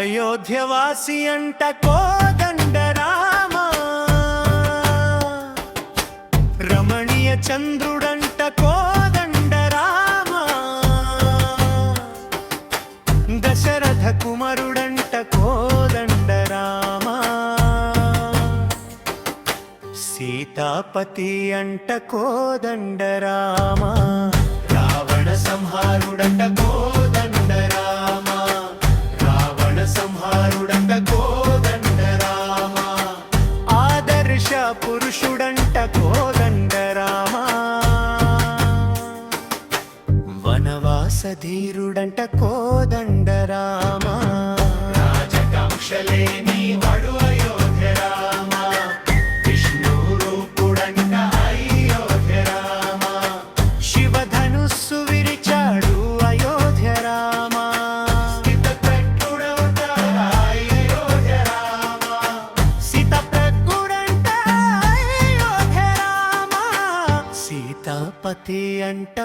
అయోధ్యవాసి అంట కోదండ రామ, రమణీయ చంద్రుడంట కోదండ రామ, దశరథ కుమారుడంట కోదండ రామ, సీతాపతి అంట కోదండ రామ, రావణ సంహారుడంట కోదండ రామ, రావణ సంహారుడంట కోదండ రామ, ఆదర్శ పురుషుడంట కోదండ రామ, వనవాసధీరుడంట కోదండ రామ, రాజకాంక్షలేని వడు అయోధ్య రామ, విష్ణు రూపుడంట అయోధ్య రామ, శివధనుస్సు విరిచాడు అయోధ్య రామ, స్థితప్రజ్ఞుడంట అయోధ్య రామ, స్థితప్రజ్ఞుడంట అయోధ్య రామ, సీతాపతి అంట